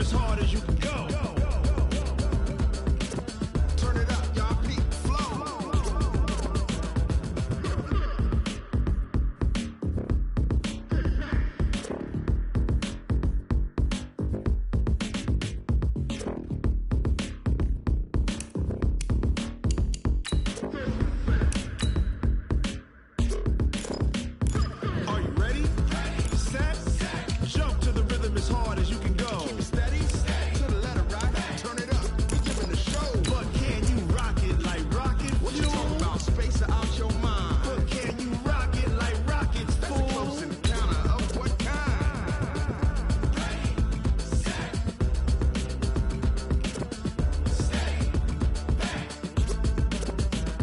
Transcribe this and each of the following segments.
as hard as you can go. Turn it up, y'all. Peak flow. Are you ready? Set. Jump to the rhythm as hard as you can go. Keep it steady. To the letter, right? Turn it up. We giving the show. But can you rock it like rocket? What you talking about? Space out your mind. But can you rock it like rockets? That's a close encounter of what kind?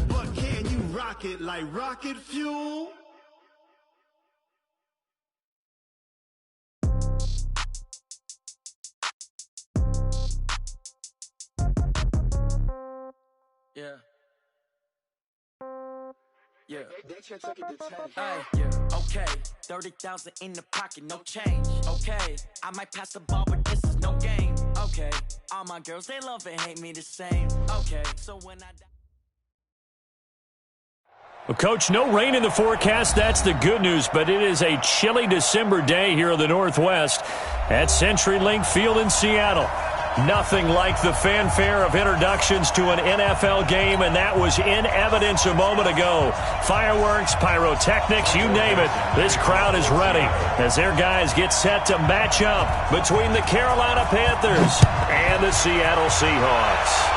But can you rock it like rocket fuel? Yeah. Yeah. Okay. 30,000 in the pocket, no change. Okay. I might pass the ball, but this is no game. Okay. All my girls, they love and hate me the same. Okay. So when I die. Well, Coach, no rain in the forecast. That's the good news, but it is a chilly December day here in the Northwest at CenturyLink Field in Seattle. Nothing like the fanfare of introductions to an NFL game, and that was in evidence a moment ago. Fireworks, pyrotechnics, you name it. This crowd is ready as their guys get set to match up between the Carolina Panthers and the Seattle Seahawks.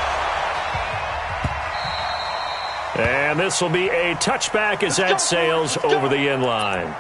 And this will be a touchback as that sails over the end line.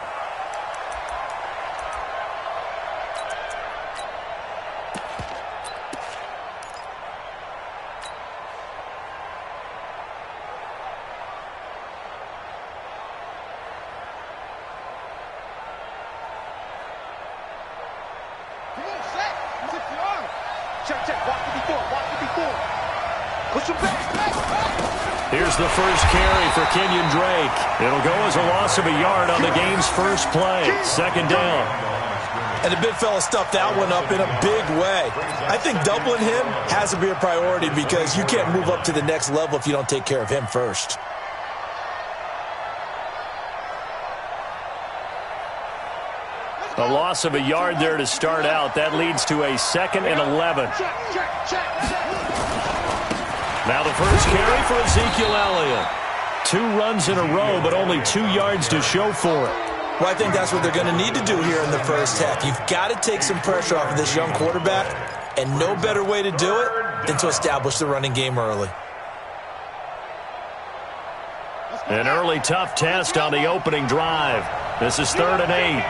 Here's the first carry for Kenyon Drake. It'll go as a loss of a yard on the game's first play. Second down. And the big fella stuffed that one up in a big way. I think doubling him has to be a priority because you can't move up to the next level if you don't take care of him first. A loss of a yard there to start out. That leads to a 2nd and 11. Now the first carry for Ezekiel Elliott. 2 runs in a row, but only 2 yards to show for it. Well, I think that's what they're going to need to do here in the first half. You've got to take some pressure off of this young quarterback, and no better way to do it than to establish the running game early. An early tough test on the opening drive. This is 3rd and 8.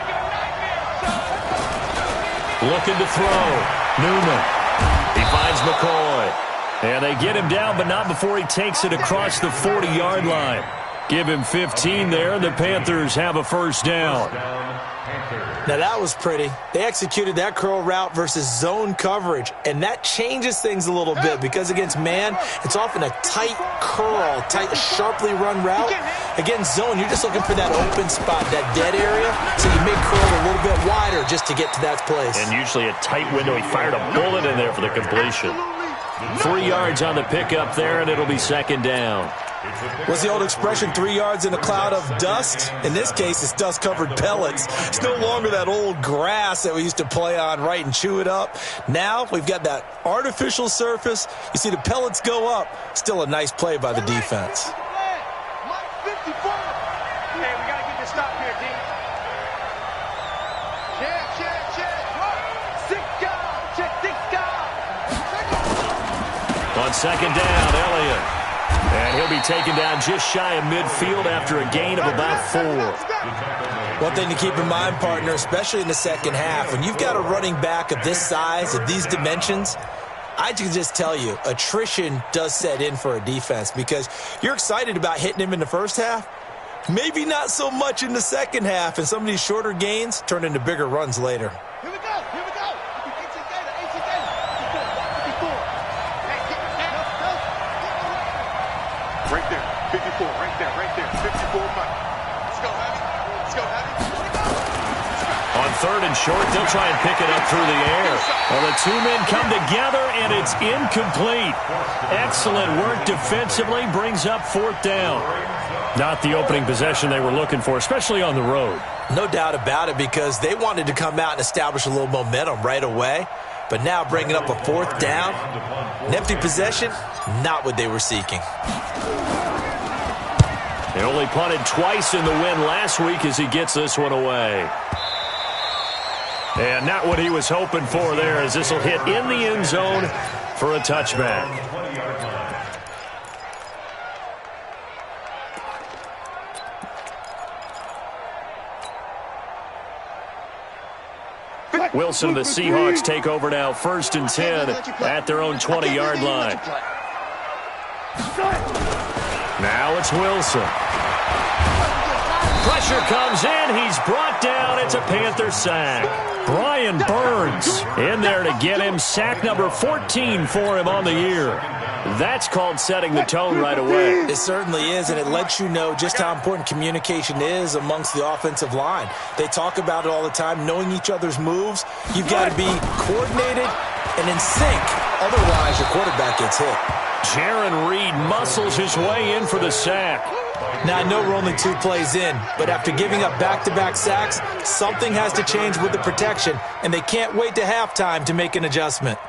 Looking to throw. Newman. He finds McCoy. And they get him down, but not before he takes it across the 40-yard line. Give him 15 there, and the Panthers have a first down. Now that was pretty. They executed that curl route versus zone coverage, and that changes things a little bit because against man, it's often a tight curl, tight, sharply run route. Against zone, you're just looking for that open spot, that dead area, so you may curl it a little bit wider just to get to that place. And usually a tight window. He fired a bullet in there for the completion. 3 yards on the pickup there, and it'll be 2nd down. What's the old expression, 3 yards in a cloud of dust? In this case, it's dust-covered pellets. It's no longer that old grass that we used to play on, right, and chew it up. Now we've got that artificial surface. You see the pellets go up. Still a nice play by the defense. On 2nd down, Elliott. And he'll be taken down just shy of midfield after a gain of about 4. One thing to keep in mind, partner, especially in the second half, when you've got a running back of this size, of these dimensions, I can just tell you, attrition does set in for a defense because you're excited about hitting him in the first half, maybe not so much in the second half, and some of these shorter gains turn into bigger runs later. Here we go. Right there, 54, right there, 54. Let's go, Abby. On third and short. They'll try and pick it up through the air. Well, the two men come together, and it's incomplete. Excellent work defensively. Brings up fourth down. Not the opening possession they were looking for, especially on the road. No doubt about it, because they wanted to come out and establish a little momentum right away. But now bringing up a fourth down, an empty possession, not what they were seeking. They only punted twice in the win last week as he gets this one away. And not what he was hoping for there, as this will hit in the end zone for a touchback. Wilson, the Seahawks take over now, 1st and 10 at their own 20-yard line. Now it's Wilson. Pressure comes in. He's brought down. It's a Panther sack. Brian Burns in there to get him. Sack number 14 for him on the year. That's called setting the tone right away. It certainly is, and it lets you know just how important communication is amongst the offensive line. They talk about it all the time, knowing each other's moves. You've got to be coordinated and in sync. Otherwise, your quarterback gets hit. Jaron Reed muscles his way in for the sack. Now, I know we're only 2 plays in, but after giving up back-to-back sacks, something has to change with the protection, and they can't wait to halftime to make an adjustment.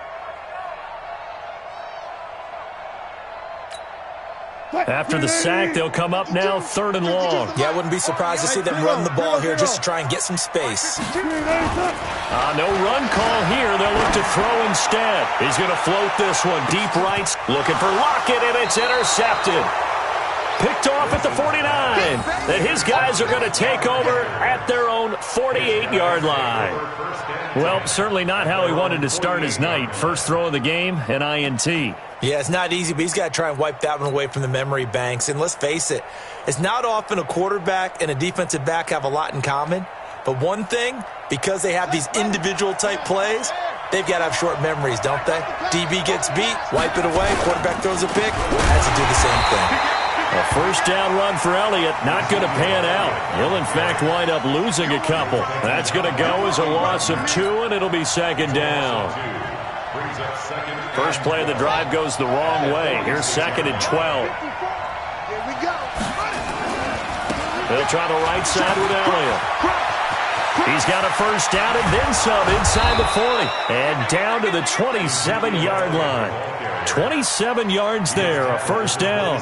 After the sack, they'll come up now 3rd and long. Yeah, I wouldn't be surprised to see them run the ball here just to try and get some space. No run call here. They'll look to throw instead. He's going to float this one deep right. Looking for Lockett, and it's intercepted. Picked off at the 49. And his guys are going to take over at their own 48-yard line. Well, certainly not how he wanted to start his night. First throw of the game, an INT. Yeah, it's not easy, but he's got to try and wipe that one away from the memory banks. And let's face it, it's not often a quarterback and a defensive back have a lot in common. But one thing, because they have these individual type plays, they've got to have short memories, don't they? DB gets beat, wipe it away, quarterback throws a pick, has to do the same thing. A first down run for Elliott, not going to pan out. He'll, in fact, wind up losing a couple. That's going to go as a loss of 2, and it'll be 2nd down. First play of the drive goes the wrong way. Here's 2nd and 12. They'll try the right side with Elliott. He's got a first down and then some inside the 40. And down to the 27-yard line. 27 yards there, a first down.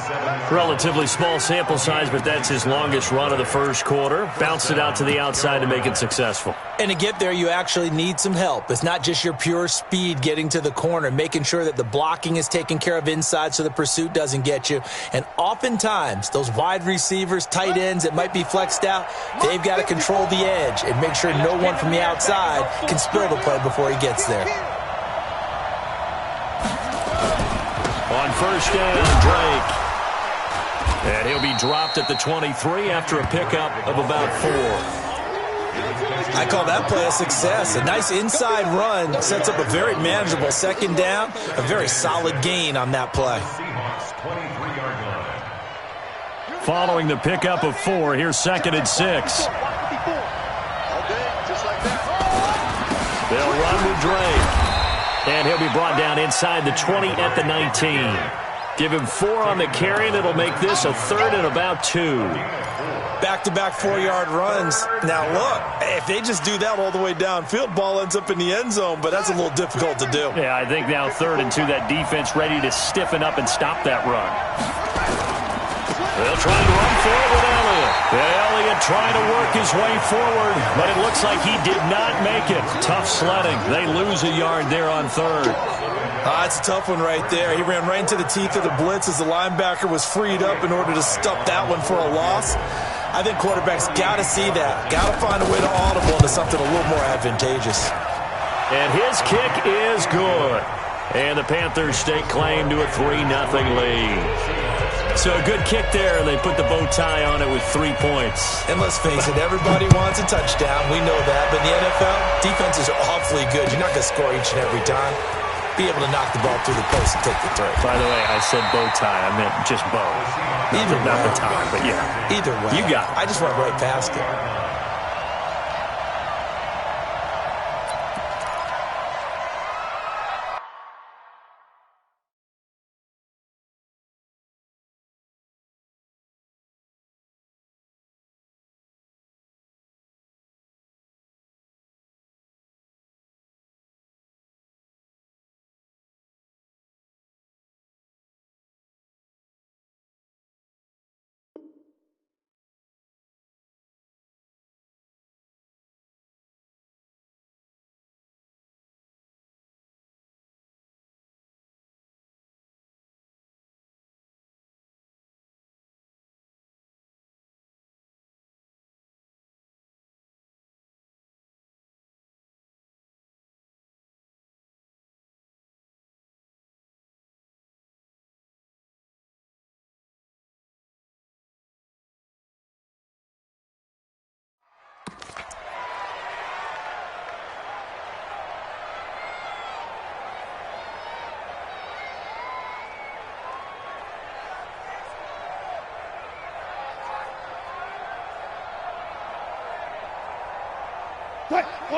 Relatively small sample size, but that's his longest run of the first quarter. Bounced it out to the outside to make it successful. And to get there, you actually need some help. It's not just your pure speed getting to the corner, making sure that the blocking is taken care of inside so the pursuit doesn't get you. And oftentimes, those wide receivers, tight ends that might be flexed out, they've got to control the edge and make sure no one from the outside can spill the play before he gets there. On first down, Drake. And he'll be dropped at the 23 after a pickup of about 4. I call that play a success. A nice inside run sets up a very manageable 2nd down. A very solid gain on that play. Following the pickup of 4, here's 2nd and 6. They'll run with Drake. And he'll be brought down inside the 20 at the 19. Give him 4 on the carry, and it'll make this a 3rd and about 2. Back-to-back 4-yard runs. Now, look, if they just do that all the way downfield, ball ends up in the end zone, but that's a little difficult to do. Yeah, I think now 3rd and 2, that defense ready to stiffen up and stop that run. They'll try to run for it with Elliott. Elliott trying to work his way forward, but it looks like he did not make it. Tough sledding. They lose a yard there on 3rd. It's a tough one right there. He ran right into the teeth of the blitz as the linebacker was freed up in order to stuff that one for a loss. I think quarterbacks got to see that. Got to find a way to audible into something a little more advantageous. And his kick is good. And the Panthers stake claim to a 3-0 lead. So a good kick there, and they put the bow tie on it with 3 points. And let's face it, everybody wants a touchdown. We know that. But in the NFL, defenses are awfully good. You're not going to score each and every time. Be able to knock the ball through the post and take the throw. By the way, I said bow tie. I meant just bow. Not the tie, but yeah. Either way. You got it. I just went right past it.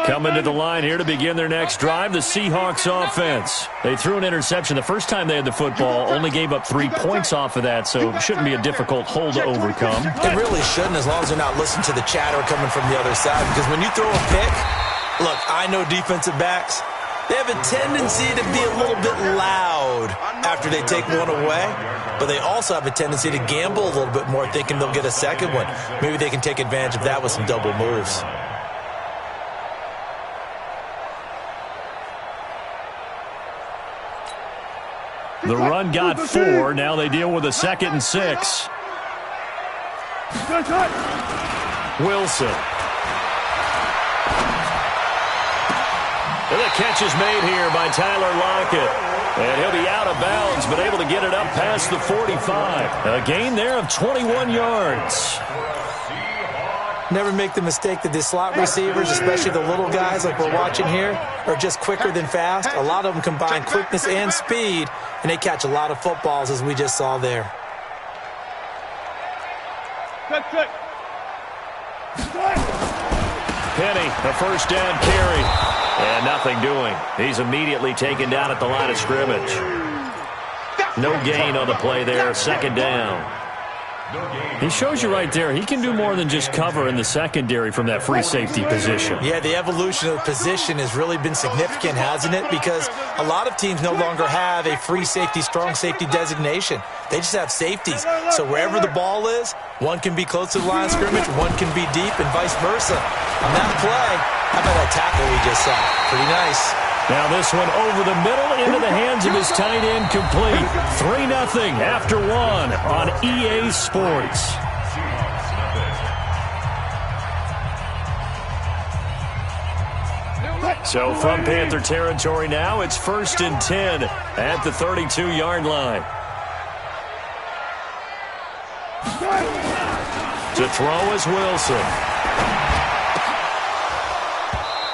Coming to the line here to begin their next drive, the Seahawks offense. They threw an interception the first time they had the football, only gave up 3 points off of that, so it shouldn't be a difficult hole to overcome. It really shouldn't, as long as they're not listening to the chatter coming from the other side, because when you throw a pick, look, I know defensive backs, they have a tendency to be a little bit loud after they take one away, but they also have a tendency to gamble a little bit more, thinking they'll get a second one. Maybe they can take advantage of that with some double moves. The run got 4. Now they deal with a 2nd and 6. Wilson. And the catch is made here by Tyler Lockett. And he'll be out of bounds, but able to get it up past the 45. A gain there of 21 yards. Never make the mistake that the slot receivers, especially the little guys like we're watching here, are just quicker than fast. A lot of them combine quickness and speed, and they catch a lot of footballs, as we just saw there. Penny, a first down carry. And nothing doing. He's immediately taken down at the line of scrimmage. No gain on the play there. 2nd down. He shows you right there, he can do more than just cover in the secondary from that free safety position. Yeah, the evolution of the position has really been significant, hasn't it? Because a lot of teams no longer have a free safety, strong safety designation. They just have safeties. So wherever the ball is, one can be close to the line of scrimmage, one can be deep, and vice versa. On that play, how about that tackle we just saw? Pretty nice. Now this one over the middle into the hands of his tight end, complete. 3-0 after 1 on EA Sports. So from Panther territory now, it's 1st and 10 at the 32-yard line. To throw is Wilson.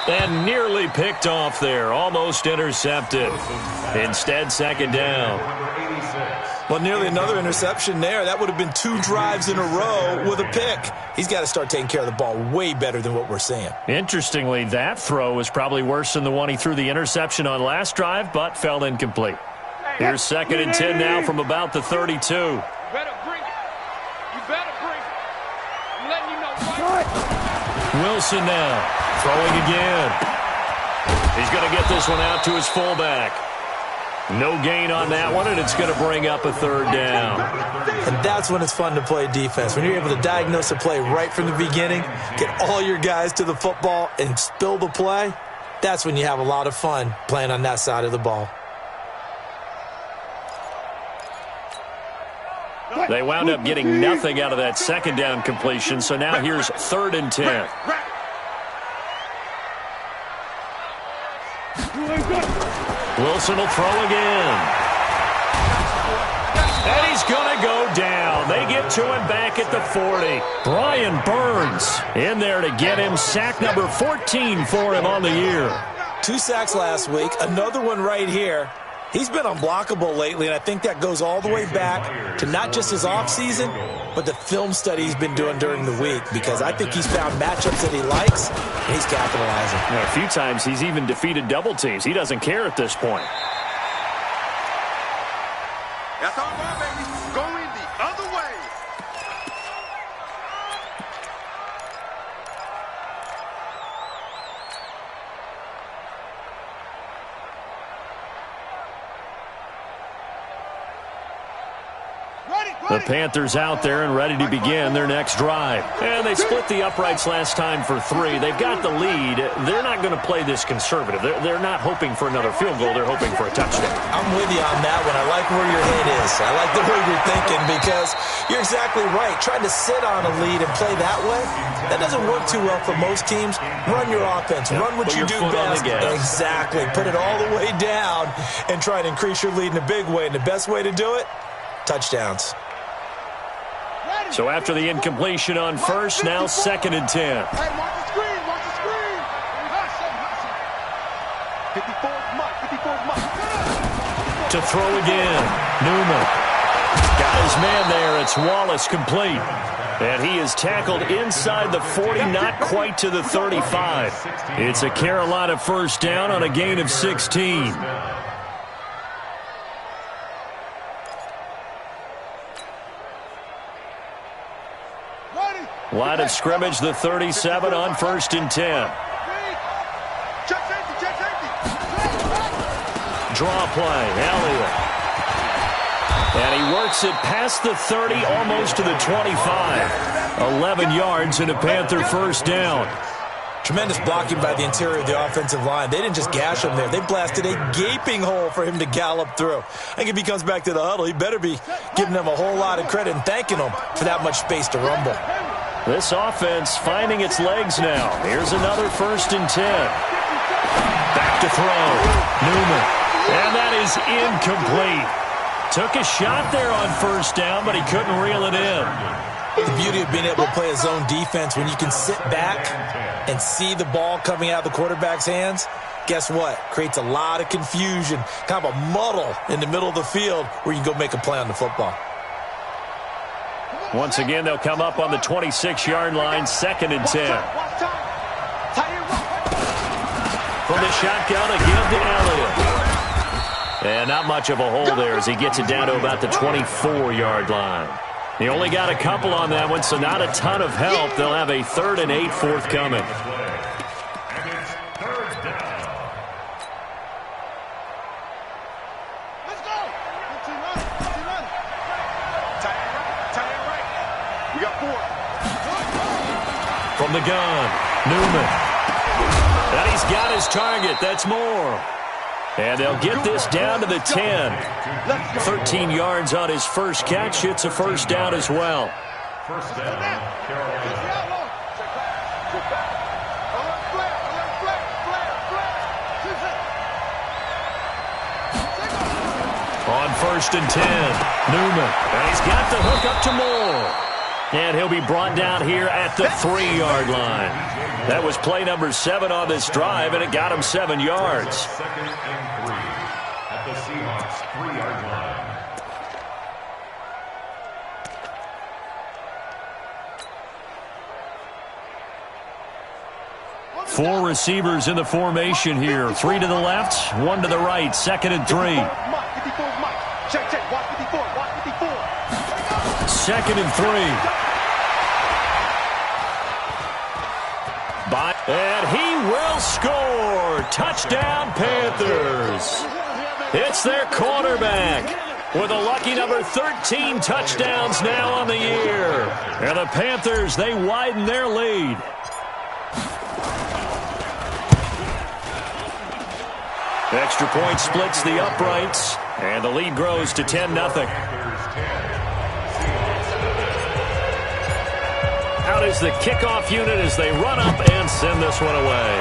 And nearly picked off there. Almost intercepted. Instead, 2nd down. Well, nearly another interception there. That would have been 2 drives in a row with a pick. He's got to start taking care of the ball way better than what we're seeing. Interestingly, that throw was probably worse than the one he threw the interception on last drive, but fell incomplete. Here's 2nd and 10 now from about the 32. You better bring it. You better bring it. I'm letting you know right. Wilson now. Throwing again. He's going to get this one out to his fullback. No gain on that one, and it's going to bring up a 3rd down. And that's when it's fun to play defense. When you're able to diagnose a play right from the beginning, get all your guys to the football, and spill the play, that's when you have a lot of fun playing on that side of the ball. They wound up getting nothing out of that 2nd down completion, so now here's 3rd and 10. Wilson will throw again. And he's going to go down. They get to him back at the 40. Brian Burns in there to get him. Sack number 14 for him on the year. 2 sacks last week. Another one right here. He's been unblockable lately, and I think that goes all the way back to not just his offseason, but the film study he's been doing during the week, because I think he's found matchups that he likes, and he's capitalizing. A few times he's even defeated double teams. He doesn't care at this point. That's all right, baby. Going the other way. The Panthers out there and ready to begin their next drive. And they split the uprights last time for 3. They've got the lead. They're not going to play this conservative. They're not hoping for another field goal. They're hoping for a touchdown. I'm with you on that one. I like where your head is. I like the way you're thinking, because you're exactly right. Trying to sit on a lead and play that way, that doesn't work too well for most teams. Run your offense. Run what you do best. Exactly. Put it all the way down and try to increase your lead in a big way. And the best way to do it, touchdowns. So after the incompletion on 1st, now 2nd and 10. Hey, watch the screen, watch the screen. 54's much. To throw again, Newman. Got his man there. It's Wallace complete. And he is tackled inside the 40, not quite to the 35. It's a Carolina first down on a gain of 16. Line of scrimmage, the 37 on 1st and 10. Draw play, Elliott. And he works it past the 30, almost to the 25. 11 yards and a Panther first down. Tremendous blocking by the interior of the offensive line. They didn't just gash him there. They blasted a gaping hole for him to gallop through. I think if he comes back to the huddle, he better be giving them a whole lot of credit and thanking them for that much space to rumble. This offense finding its legs now. Here's another 1st and 10. Back to throw. Newman. And that is incomplete. Took a shot there on 1st down, but he couldn't reel it in. The beauty of being able to play a zone defense, when you can sit back and see the ball coming out of the quarterback's hands, guess what? Creates a lot of confusion, kind of a muddle in the middle of the field where you can go make a play on the football. Once again, they'll come up on the 26-yard line, 2nd and 10. From the shotgun, again to Elliott. And not much of a hole there as he gets it down to about the 24-yard line. He only got a couple on that one, so not a ton of help. They'll have a 3rd and 8 forthcoming. Let's go. We got 4. From the gun, Newman. And he's got his target. That's Moore. And they'll get this down to the 10. 13 yards on his first catch. It's a first down as well. First down, Carolina. On 1st and 10, Newman. And he's got the hook up to Moore. And he'll be brought down here at the 3-yard line. That was play number 7 on this drive, and it got him 7 yards. 2nd and 3 at the Seahawks 3-yard line. 4 receivers in the formation here. 3 to the left, 1 to the right. 2nd and 3. Check. Watch 54. 2nd and 3. And he will score. Touchdown, Panthers. It's their quarterback with a lucky number 13 touchdowns now on the year. And the Panthers, they widen their lead. Extra point splits the uprights, and the lead grows to 10-0. Out is the kickoff unit as they run up and send this one away.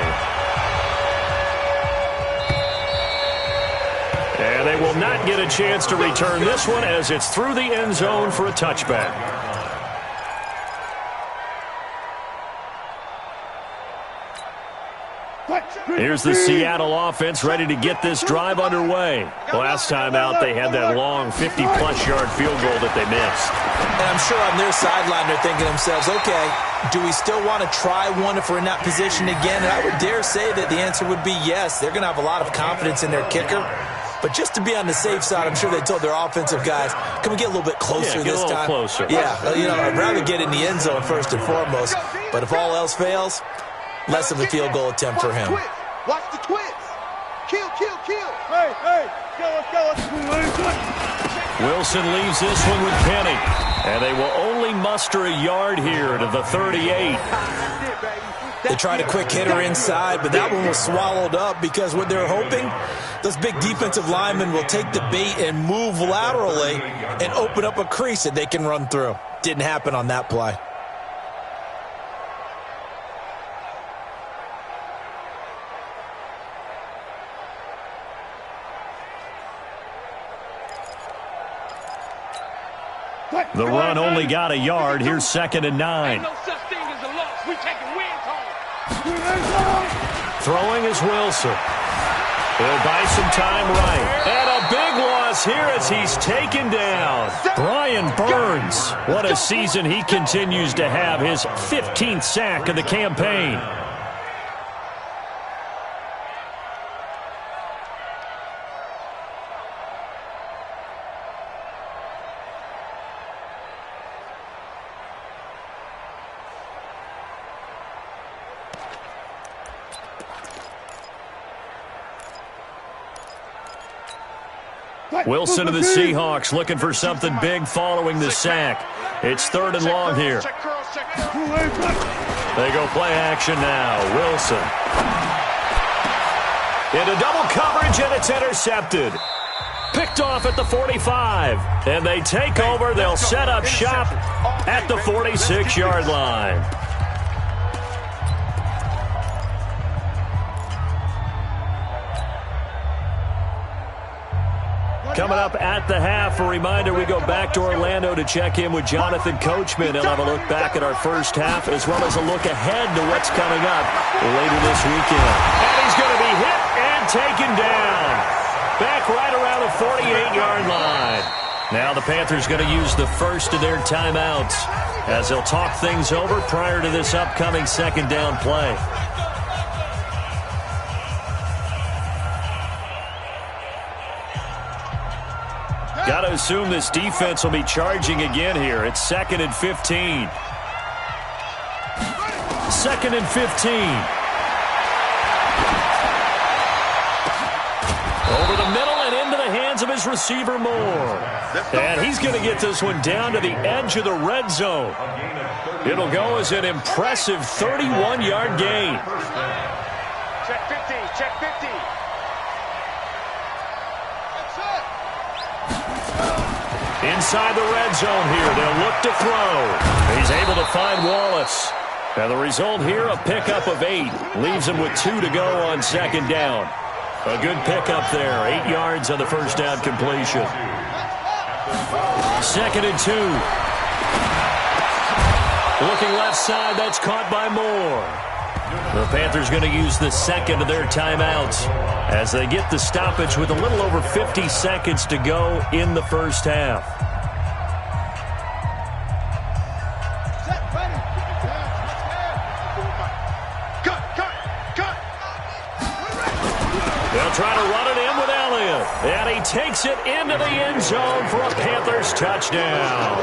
And they will not get a chance to return this one as it's through the end zone for a touchback. Here's the Seattle offense ready to get this drive underway. Last time out, they had that long 50-plus yard field goal that they missed. And I'm sure on their sideline they're thinking to themselves, okay, do we still want to try one if we're in that position again? And I would dare say that the answer would be yes. They're going to have a lot of confidence in their kicker. But just to be on the safe side, I'm sure they told their offensive guys, can we get a little bit closer this time? Closer. Yeah, I'd rather get in the end zone first and foremost. But if all else fails, less of a field goal attempt for him. Watch the twist. Kill. Hey, let's go. Wilson leaves this one with Penny. And they will only muster a yard here to the 38. They tried a quick hitter inside, but that one was swallowed up because what they're hoping, those big defensive linemen will take the bait and move laterally and open up a crease that they can run through. Didn't happen on that play. The run only got a yard. Here's 2nd and 9. No such thing as a loss. We taking wins home. Throwing is Wilson. He'll buy some time right. And a big loss here as he's taken down. Brian Burns. What a season he continues to have. His 15th sack of the campaign. Wilson of the Seahawks looking for something big following the sack. It's 3rd and long here. They go play action now. Wilson. Into double coverage, and it's intercepted. Picked off at the 45. And they take over. They'll set up shop at the 46-yard line. Coming up at the half, a reminder, we go back to Orlando to check in with Jonathan Coachman. He'll have a look back at our first half as well as a look ahead to what's coming up later this weekend. And he's going to be hit and taken down. Back right around the 48-yard line. Now the Panthers going to use the first of their timeouts as they'll talk things over prior to this upcoming second down play. Got to assume this defense will be charging again here. It's 2nd and 15. 2nd and 15. Over the middle and into the hands of his receiver Moore. And he's going to get this one down to the edge of the red zone. It'll go as an impressive 31-yard gain. Check 15, check 15. Inside the red zone here, they'll look to throw. He's able to find Wallace. And the result here, a pickup of 8. Leaves him with 2 to go on second down. A good pickup there, 8 yards on the first down completion. 2nd and 2. Looking left side, that's caught by Moore. The Panthers going to use the second of their timeouts as they get the stoppage with a little over 50 seconds to go in the first half. They'll try to run it in with Elliott. And he takes it into the end zone for a Panthers touchdown.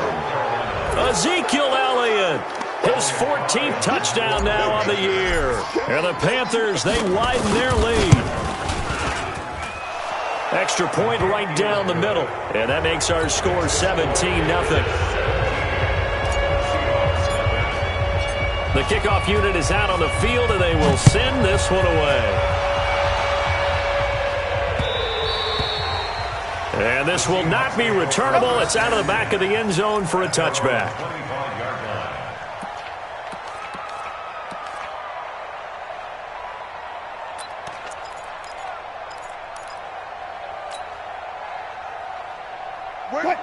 Ezekiel Elliott. His 14th touchdown now on the year. And the Panthers, they widen their lead. Extra point right down the middle. And that makes our score 17-0. The kickoff unit is out on the field, and they will send this one away. And this will not be returnable. It's out of the back of the end zone for a touchback.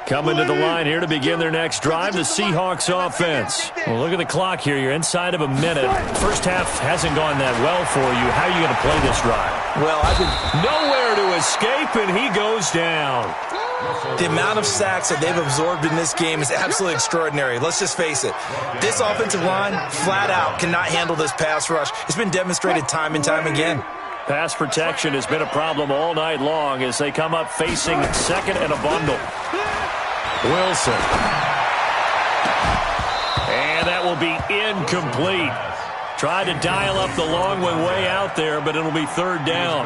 Coming to the line here to begin their next drive, the Seahawks offense. Well, look at the clock here. You're inside of a minute. First half hasn't gone that well for you. How are you going to play this drive? Well, nowhere to escape, and he goes down. The amount of sacks that they've absorbed in this game is absolutely extraordinary. Let's just face it. This offensive line, flat out, cannot handle this pass rush. It's been demonstrated time and time again. Pass protection has been a problem all night long as they come up facing second and a bundle. Wilson. And that will be incomplete. Tried to dial up the long one way out there, but it'll be third down.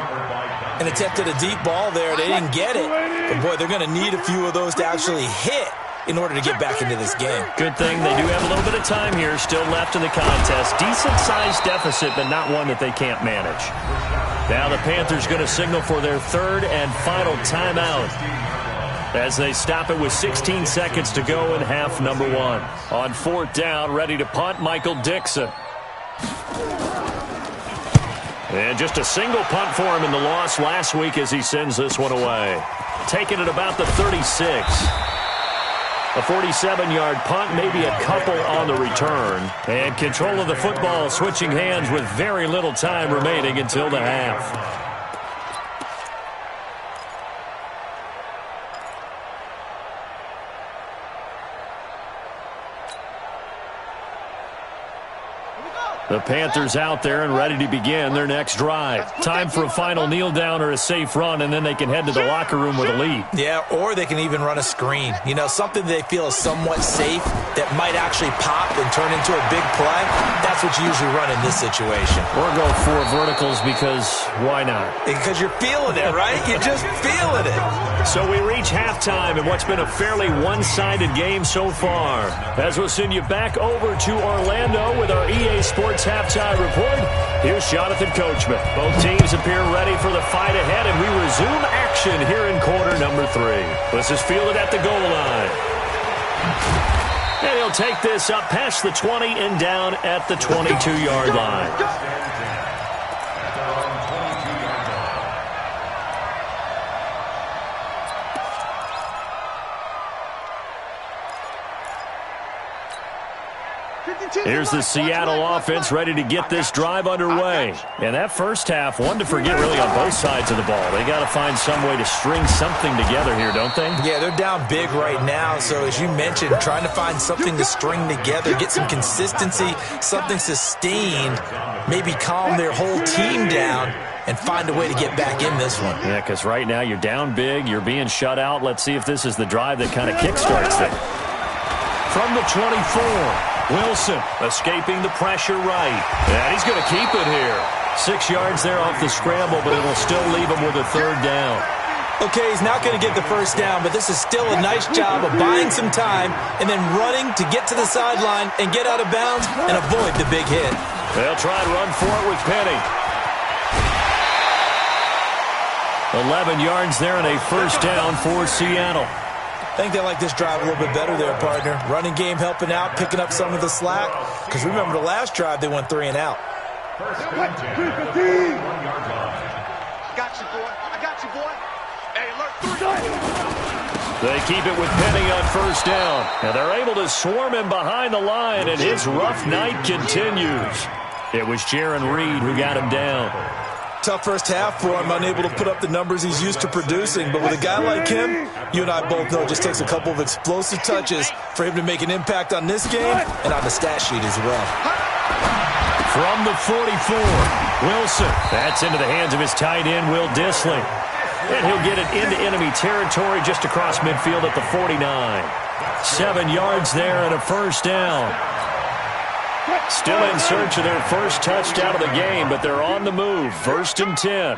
And attempted a deep ball there. They didn't get it. But, boy, they're going to need a few of those to actually hit in order to get back into this game. Good thing they do have a little bit of time here still left in the contest. Decent-sized deficit, but not one that they can't manage. Now the Panthers going to signal for their third and final timeout as they stop it with 16 seconds to go in half number 1. On fourth down, ready to punt, Michael Dixon. And just a single punt for him in the loss last week as he sends this one away. Taking it about the 36. A 47-yard punt, maybe a couple on the return. And control of the football switching hands with very little time remaining until the half. The Panthers out there and ready to begin their next drive. Time for a final kneel down or a safe run, and then they can head to the locker room with a lead. Yeah, or they can even run a screen. You know, something they feel is somewhat safe that might actually pop and turn into a big play. That's what you usually run in this situation. Or go for verticals because why not? Because you're feeling it, right? You're just feeling it. So we reach halftime in what's been a fairly one-sided game so far. As we'll send you back over to Orlando with our EA Sports Halftime Report, here's Jonathan Coachman. Both teams appear ready for the fight ahead, and we resume action here in quarter number 3. This is fielded at the goal line. And he'll take this up past the 20 and down at the 22-yard line. Here's the Seattle offense ready to get this drive underway. And that first half, one to forget really on both sides of the ball. They got to find some way to string something together here, don't they? Yeah, they're down big right now. So as you mentioned, trying to find something to string together, get some consistency, something sustained, maybe calm their whole team down and find a way to get back in this one. Yeah, because right now you're down big, you're being shut out. Let's see if this is the drive that kind of kickstarts it. From the 24. Wilson escaping the pressure right. And he's going to keep it here. 6 yards there off the scramble, but it'll still leave him with a third down. Okay, he's not going to get the first down, but this is still a nice job of buying some time and then running to get to the sideline and get out of bounds and avoid the big hit. They'll try and run for it with Penny. 11 yards there and a first down for Seattle. I think they like this drive a little bit better there, partner. Running game helping out, picking up some of the slack. Because remember, the last drive, they went 3 and out. I got you, boy. I got you, boy. Hey, alert 3. They keep it with Penny on first down. And they're able to swarm him behind the line, and his rough night continues. It was Jaron Reed who got him down. Tough first half for him, unable to put up the numbers he's used to producing. But with a guy like him, you and I both know it just takes a couple of explosive touches for him to make an impact on this game and on the stat sheet as well. From the 44, Wilson. That's into the hands of his tight end, Will Dissling. And he'll get it into enemy territory just across midfield at the 49. 7 yards there and a first down. Still in search of their first touchdown of the game, but they're on the move. 1st and 10.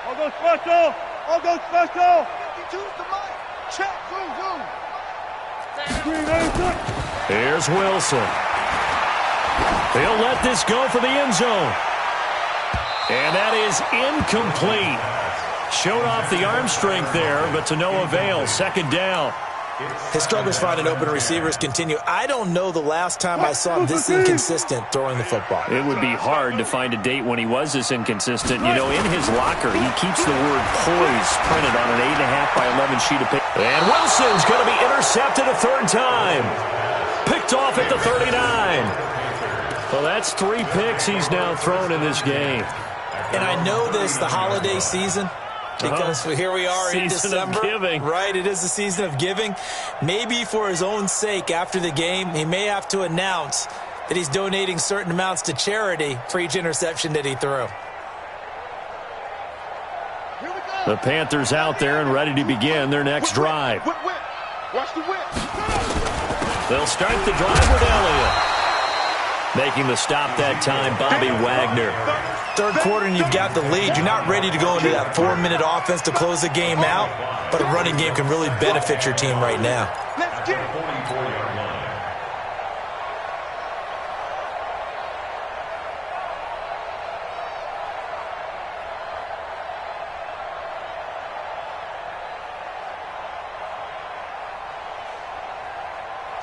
I'll go special. I'll go special. 52's the mic. Check. Zoom. Here's Wilson. They'll let this go for the end zone. And that is incomplete. Showed off the arm strength there, but to no avail. 2nd down. His struggles finding open receivers continue. I don't know the last time I saw him this inconsistent throwing the football. It would be hard to find a date when he was this inconsistent. You know, in his locker, he keeps the word poise printed on an 8.5 by 11 sheet of paper. And Wilson's going to be intercepted a 3rd time. Picked off at the 39. Well, that's 3 picks he's now thrown in this game. And I know this, the holiday season, because here we are in December, right? It is the season of giving. Maybe for his own sake, after the game, he may have to announce that he's donating certain amounts to charity for each interception that he threw. The Panthers out there and ready to begin their next drive. Watch the whip. They'll start the drive with Elliott. Making the stop that time, Bobby Wagner. 3rd quarter and you've got the lead. You're not ready to go into that 4-minute offense to close the game out, but a running game can really benefit your team right now. Let's get it.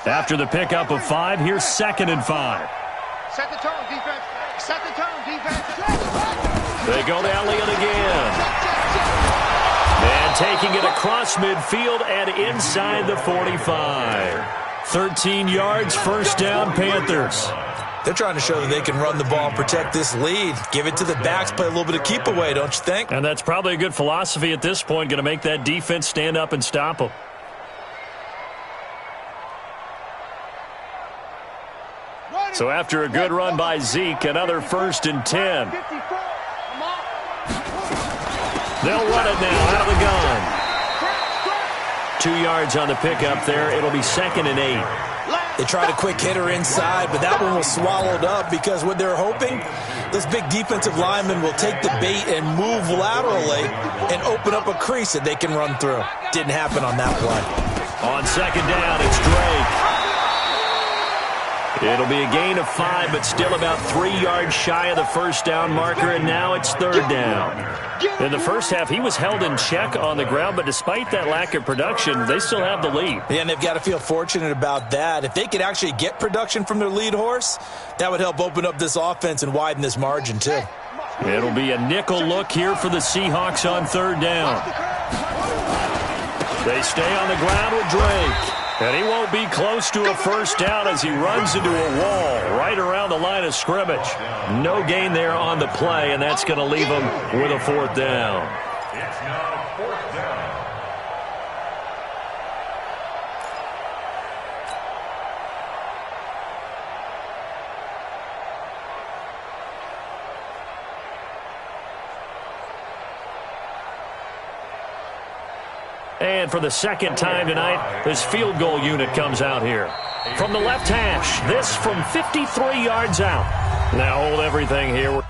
After the pickup of 5, here's 2nd and 5. Set the tone, defense. Set the tone, defense. They go to Elliott again. And taking it across midfield and inside the 45. 13 yards, 1st down, Panthers. They're trying to show that they can run the ball and protect this lead. Give it to the backs, play a little bit of keep away, don't you think? And that's probably a good philosophy at this point, going to make that defense stand up and stop them. So after a good run by Zeke, another 1st and 10. They'll run it now out of the gun. 2 yards on the pickup there. It'll be 2nd and 8. They tried a quick hitter inside, but that one was swallowed up because what they're hoping, this big defensive lineman will take the bait and move laterally and open up a crease that they can run through. Didn't happen on that play. On 2nd down, it's Drake. It'll be a gain of 5, but still about 3 yards shy of the 1st down marker, and now it's 3rd down. In the first half, he was held in check on the ground, but despite that lack of production, they still have the lead. Yeah, and they've got to feel fortunate about that. If they could actually get production from their lead horse, that would help open up this offense and widen this margin, too. It'll be a nickel look here for the Seahawks on 3rd down. They stay on the ground with Drake. And he won't be close to a 1st down as he runs into a wall right around the line of scrimmage. No gain there on the play, and that's going to leave him with a 4th down. It's now 4th down. And for the 2nd time tonight, this field goal unit comes out here. From the left hash, this from 53 yards out. Now hold everything here.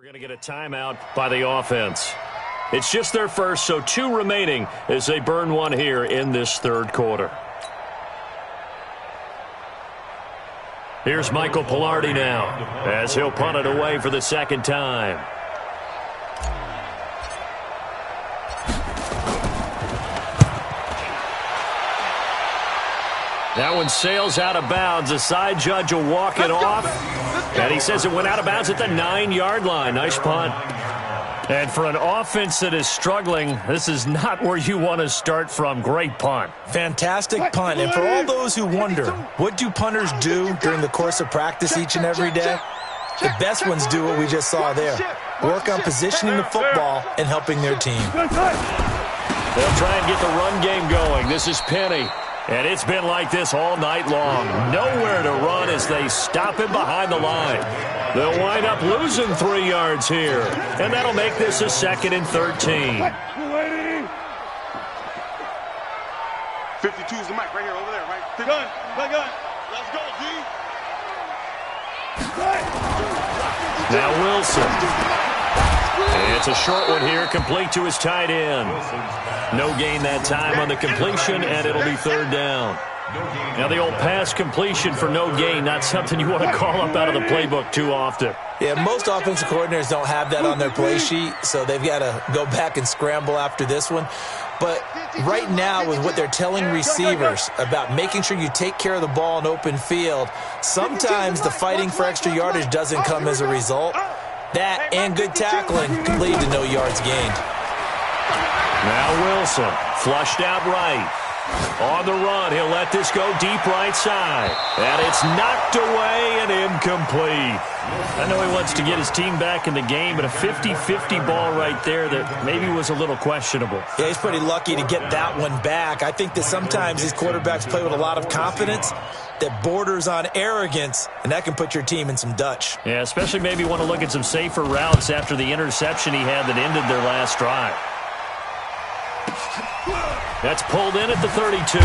We're going to get a timeout by the offense. It's just their first, so 2 remaining as they burn one here in this 3rd quarter. Here's Michael Pilardi now as he'll punt it away for the 2nd time. That one sails out of bounds. The side judge will walk it off. And he says it went out of bounds at the 9-yard line. Nice punt. And for an offense that is struggling, this is not where you want to start from. Great punt. Fantastic punt. And for all those who wonder, what do punters do during the course of practice each and every day? The best ones do what we just saw there. Work on positioning the football and helping their team. They'll try and get the run game going. This is Penny. And it's been like this all night long. Nowhere to run as they stop him behind the line. They'll wind up losing 3 yards here. And that'll make this a 2nd and 13. 52 is the mic right here, over there, right? Gun. Let's go, G. Now Wilson. And it's a short one here, complete to his tight end. No gain that time on the completion, and it'll be 3rd down. Now the old pass completion for no gain, not something you want to call up out of the playbook too often. Yeah, most offensive coordinators don't have that on their play sheet, so they've got to go back and scramble after this one. But right now, with what they're telling receivers about making sure you take care of the ball in open field, sometimes the fighting for extra yardage doesn't come as a result. That and good tackling can lead to no yards gained. Now Wilson, flushed out right. On the run, he'll let this go deep right side. And it's knocked away and incomplete. I know he wants to get his team back in the game, but a 50-50 ball right there that maybe was a little questionable. Yeah, he's pretty lucky to get that one back. I think that sometimes these quarterbacks play with a lot of confidence that borders on arrogance, and that can put your team in some Dutch. Yeah, especially maybe want to look at some safer routes after the interception he had that ended their last drive. That's pulled in at the 32.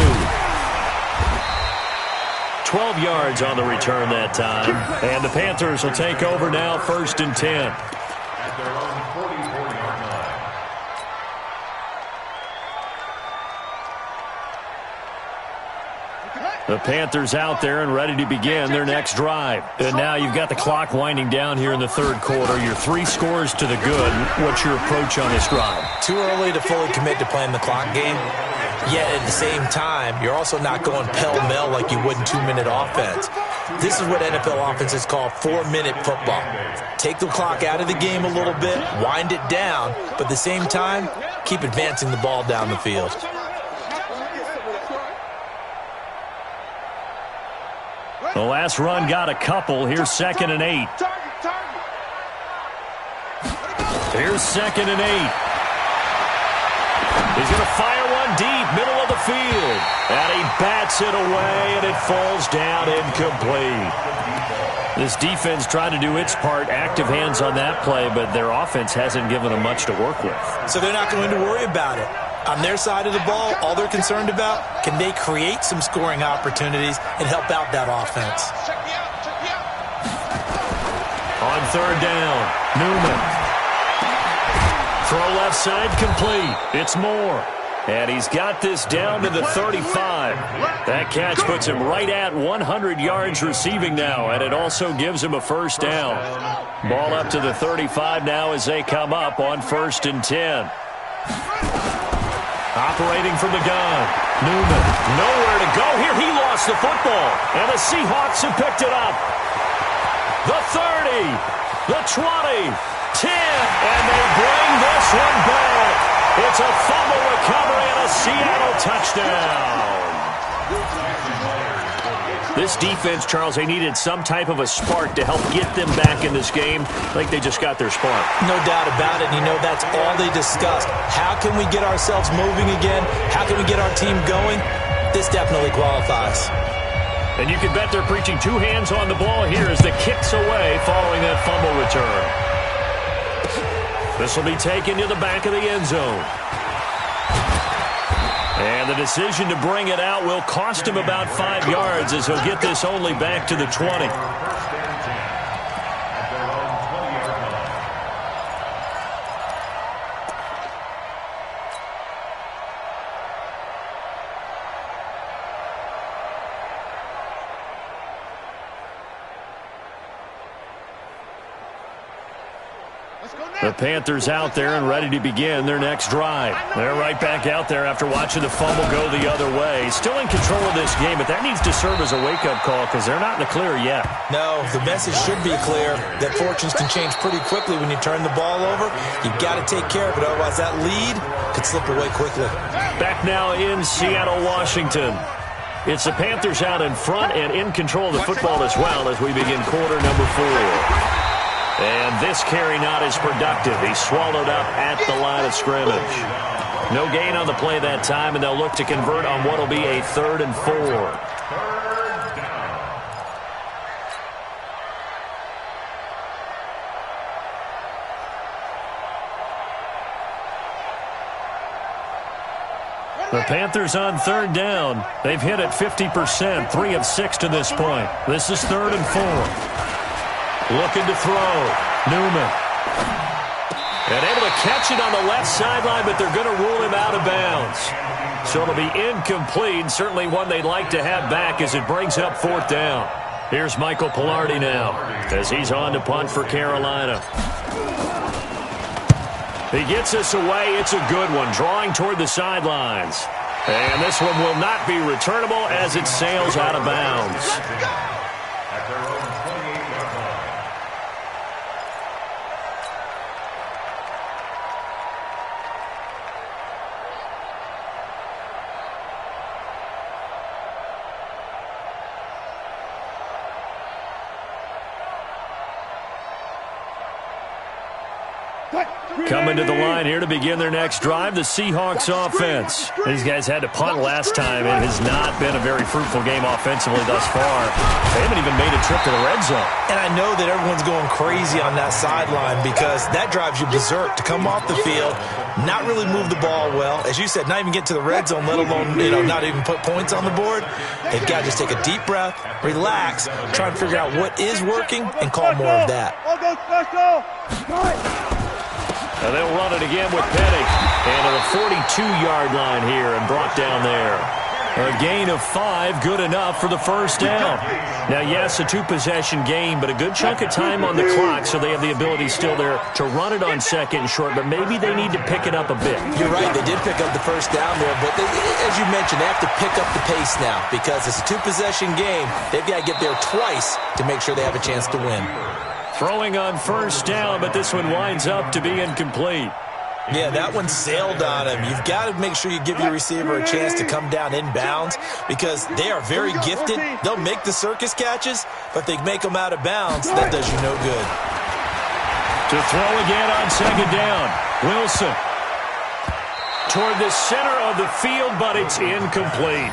12 yards on the return that time. And the Panthers will take over now, 1st and 10. The Panthers out there and ready to begin their next drive. And now you've got the clock winding down here in the 3rd quarter. Your 3 scores to the good. What's your approach on this drive? Too early to fully commit to playing the clock game. Yet at the same time, you're also not going pell-mell like you would in 2-minute offense. This is what NFL offenses call 4-minute football. Take the clock out of the game a little bit, wind it down, but at the same time, keep advancing the ball down the field. The last run got a couple. Here's 2nd and 8. Here's 2nd and 8. He's going to fire one deep, middle of the field. And he bats it away, and it falls down incomplete. This defense tried to do its part, active hands on that play, but their offense hasn't given them much to work with. So they're not going to worry about it. On their side of the ball, all they're concerned about, can they create some scoring opportunities and help out that offense? On 3rd down, Newman. Throw left side complete. It's Moore. And he's got this down to the 35. That catch puts him right at 100 yards receiving now, and it also gives him a 1st down. Ball up to the 35 now as they come up on 1st and 10. Operating from the gun. Newman, nowhere to go here. He lost the football, and the Seahawks have picked it up. The 30, the 20, 10, and they bring this one back. It's a fumble recovery and a Seattle touchdown. This defense, Charles, they needed some type of a spark to help get them back in this game. I think they just got their spark. No doubt about it. And you know, that's all they discussed. How can we get ourselves moving again? How can we get our team going? This definitely qualifies. And you can bet they're preaching 2 hands on the ball here as the kick's away following that fumble return. This will be taken to the back of the end zone. And the decision to bring it out will cost him about 5 yards as he'll get this only back to the 20. The Panthers out there and ready to begin their next drive. They're right back out there after watching the fumble go the other way. Still in control of this game, but that needs to serve as a wake-up call because they're not in the clear yet. No, the message should be clear that fortunes can change pretty quickly when you turn the ball over. You've got to take care of it, otherwise that lead could slip away quickly. Back now in Seattle, Washington. It's the Panthers out in front and in control of the football as well as we begin quarter number 4. And this carry not as productive. He's swallowed up at the line of scrimmage. No gain on the play that time, and they'll look to convert on what will be a 3rd and 4. The Panthers on 3rd down. They've hit it 50%, 3 of 6 to this point. This is 3rd and 4. Looking to throw. Newman. And able to catch it on the left sideline, but they're going to rule him out of bounds. So it'll be incomplete. Certainly one they'd like to have back as it brings up 4th down. Here's Michael Pilardi now as he's on to punt for Carolina. He gets us away. It's a good one, drawing toward the sidelines. And this one will not be returnable as it sails out of bounds. Coming to the line here to begin their next drive, the Seahawks offense. These guys had to punt last time. It has not been a very fruitful game offensively thus far. They haven't even made a trip to the red zone. And I know that everyone's going crazy on that sideline because that drives you berserk to come off the field, not really move the ball well. As you said, not even get to the red zone, let alone, not even put points on the board. They've got to just take a deep breath, relax, try and figure out what is working, and call more of that. And they'll run it again with Petty. And to the 42-yard line here and brought down there. A gain of 5, good enough for the first down. Now, yes, a 2-possession game, but a good chunk of time on the clock, so they have the ability still there to run it on second and short, but maybe they need to pick it up a bit. You're right, they did pick up the first down there, but as you mentioned, they have to pick up the pace now because it's a 2-possession game. They've got to get there twice to make sure they have a chance to win. Throwing on first down, but this one winds up to be incomplete. Yeah, that one sailed on him. You've got to make sure you give your receiver a chance to come down inbounds because they are very gifted. They'll make the circus catches, but if they make them out of bounds, that does you no good. To throw again on second down. Wilson toward the center of the field, but it's incomplete.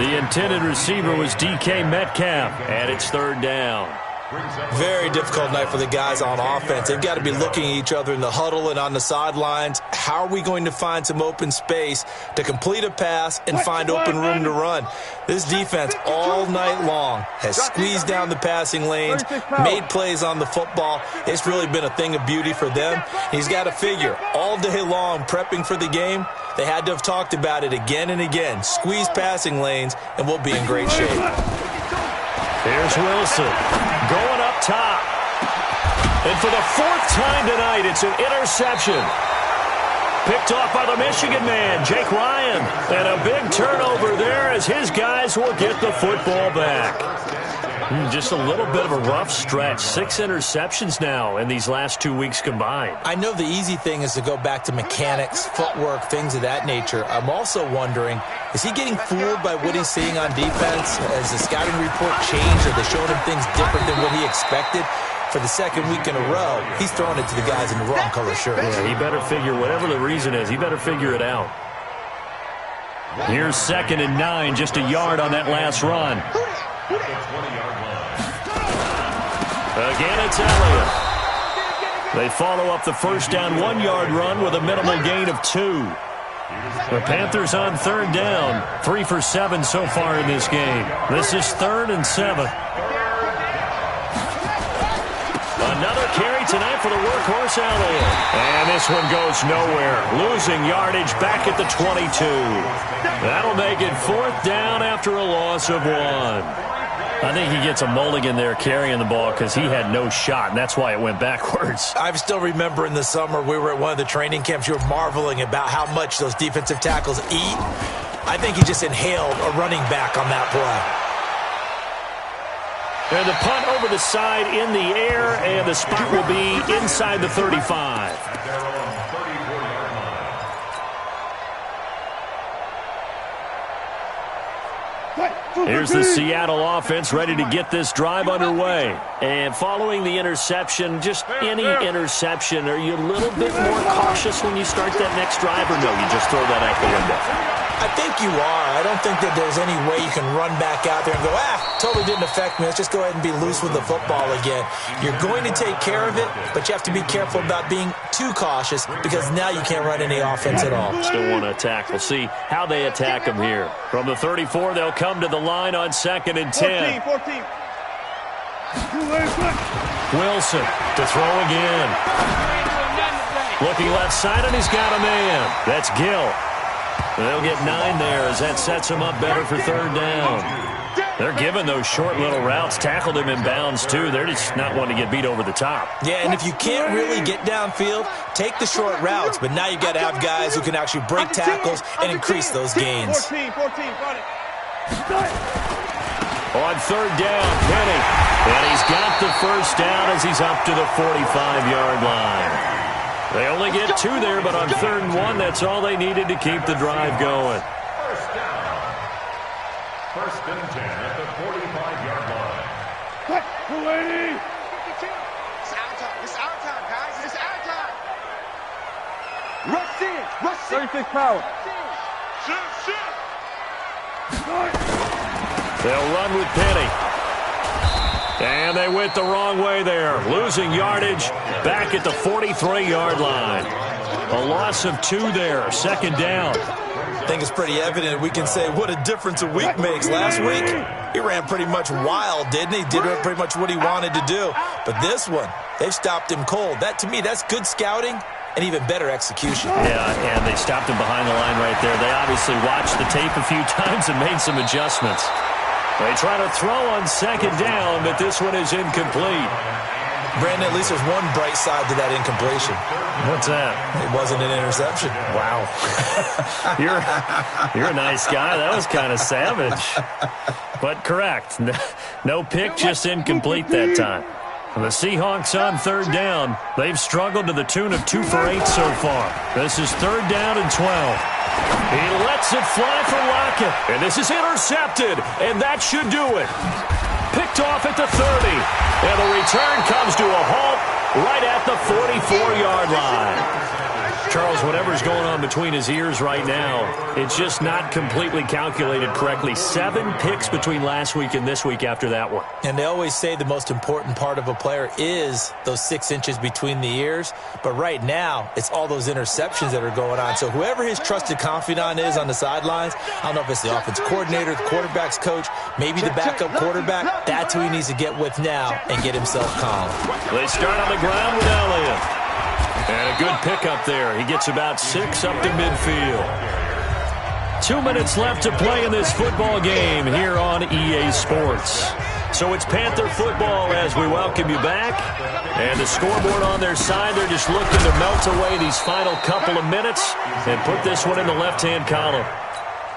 The intended receiver was DK Metcalf, and it's third down. Very difficult night for the guys on offense. They've got to be looking at each other in the huddle and on the sidelines. How are we going to find some open space to complete a pass and find open room to run? This defense all night long has squeezed down the passing lanes, made plays on the football. It's really been a thing of beauty for them. He's got to figure all day long prepping for the game. They had to have talked about it again and again. Squeeze passing lanes and we'll be in great shape. Here's Wilson going up top. And for the 4th time tonight, it's an interception. Picked off by the Michigan man, Jake Ryan. And a big turnover there as his guys will get the football back. Just a little bit of a rough stretch. 6 interceptions now in these last 2 weeks combined. I know the easy thing is to go back to mechanics, footwork, things of that nature. I'm also wondering, is he getting fooled by what he's seeing on defense? Has the scouting report changed? Are they showing him things different than what he expected? For the second week in a row, he's throwing it to the guys in the wrong color shirts. Yeah, he better figure, whatever the reason is, he better figure it out. Here's 2nd and 9, just a yard on that last run. Again, it's Elliott. They follow up the first down 1-yard run with a minimal gain of 2. The Panthers on third down, 3 for 7 so far in this game. This is 3rd and 7. Another carry tonight for the workhorse Elliott. And this one goes nowhere. Losing yardage back at the 22. That'll make it 4th down after a loss of 1. I think he gets a mulligan there carrying the ball because he had no shot, and that's why it went backwards. I still remember in the summer we were at one of the training camps. You were marveling about how much those defensive tackles eat. I think he just inhaled a running back on that play. And the punt over the side in the air, and the spot will be inside the 35. Here's the Seattle offense ready to get this drive underway. And following the interception, just any interception, are you a little bit more cautious when you start that next drive, or no, you just throw that out the window? I think you are. I don't think that there's any way you can run back out there and go, totally didn't affect me. Let's just go ahead and be loose with the football again. You're going to take care of it, but you have to be careful about being too cautious because now you can't run any offense at all. Still want to attack. We'll see how they attack them here. From the 34, they'll come to the line on 2nd and 10. 14. Wilson to throw again. Looking left side, and he's got a man. That's Gill. They'll get 9 there as that sets him up better for 3rd down. They're giving those short little routes. Tackled him in bounds, too. They're just not wanting to get beat over the top. Yeah, and if you can't really get downfield, take the short routes. But now you've got to have guys who can actually break tackles and increase those gains. 14, got it. On third down, Penny. And he's got the first down as he's up to the 45-yard line. They only get 2 there, but on 3rd and 1, that's all they needed to keep the drive going. First down. 1st and 10 at the 45-yard line. Cut, 280. It's our time. It's our time, guys. It's our time. Rush in. Rush in. 36 power. Shoot. They'll run with Penny. And they went the wrong way there. Losing yardage back at the 43-yard line. A loss of 2 there. 2nd down. I think it's pretty evident. We can say what a difference a week makes. Last week, he ran pretty much wild, didn't he? Did pretty much what he wanted to do. But this one, they've stopped him cold. That, to me, that's good scouting and even better execution. Yeah, and they stopped him behind the line right there. They obviously watched the tape a few times and made some adjustments. They try to throw on 2nd down, but this one is incomplete. Brandon, at least there's one bright side to that incompletion. What's that? It wasn't an interception. Wow. You're a nice guy. That was kind of savage. But correct. No pick, just incomplete that time. The Seahawks on 3rd down. They've struggled to the tune of 2 for 8 so far. This is 3rd down and 12. He lets it fly for Lockett. And this is intercepted. And that should do it. Picked off at the 30. And the return comes to a halt right at the 44-yard line. Charles, whatever's going on between his ears right now, it's just not completely calculated correctly. 7 picks between last week and this week after that one. And they always say the most important part of a player is those 6 inches between the ears. But right now, it's all those interceptions that are going on. So whoever his trusted confidant is on the sidelines, I don't know if it's the offense coordinator, the quarterback's coach, maybe the backup quarterback, that's who he needs to get with now and get himself calm. They start on the ground with El-Amin. And a good pickup there. He gets about 6 up to midfield. 2 minutes left to play in this football game here on EA Sports. So it's Panther football as we welcome you back. And the scoreboard on their side, they're just looking to melt away these final couple of minutes and put this one in the left-hand column.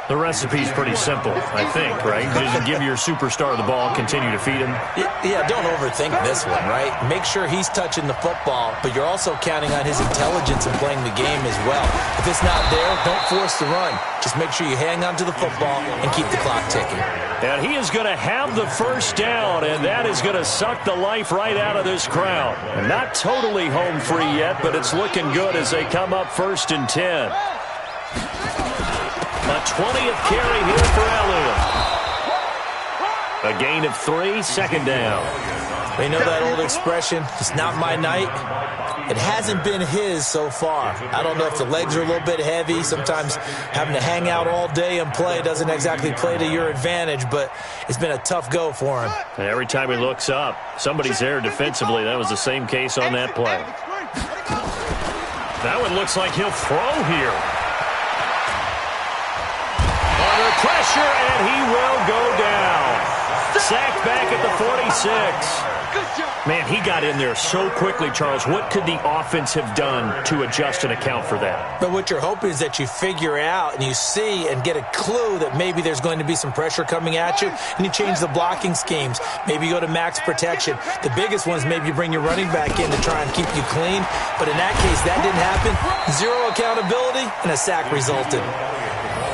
The recipe's pretty simple, I think, right? Just give your superstar the ball, continue to feed him. Yeah, don't overthink this one, right? Make sure he's touching the football, but you're also counting on his intelligence in playing the game as well. If it's not there, don't force the run. Just make sure you hang on to the football and keep the clock ticking. And he is going to have the first down, and that is going to suck the life right out of this crowd. Not totally home free yet, but it's looking good as they come up 1st and 10. A 20th carry here for El-Amin. A gain of 3, 2nd down. We know that old expression, it's not my night. It hasn't been his so far. I don't know if the legs are a little bit heavy. Sometimes having to hang out all day and play doesn't exactly play to your advantage, but it's been a tough go for him. And every time he looks up, somebody's there defensively. That was the same case on that play. That one looks like he'll throw here. Under pressure, and he will go down. Sacked back at the 46. Man, he got in there so quickly, Charles. What could the offense have done to adjust and account for that? But what you're hoping is that you figure out and you see and get a clue that maybe there's going to be some pressure coming at you, and you change the blocking schemes. Maybe you go to max protection. The biggest one is maybe you bring your running back in to try and keep you clean. But in that case, that didn't happen. 0 accountability, and a sack resulted.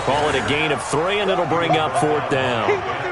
Call it a gain of 3, and it'll bring up 4th down.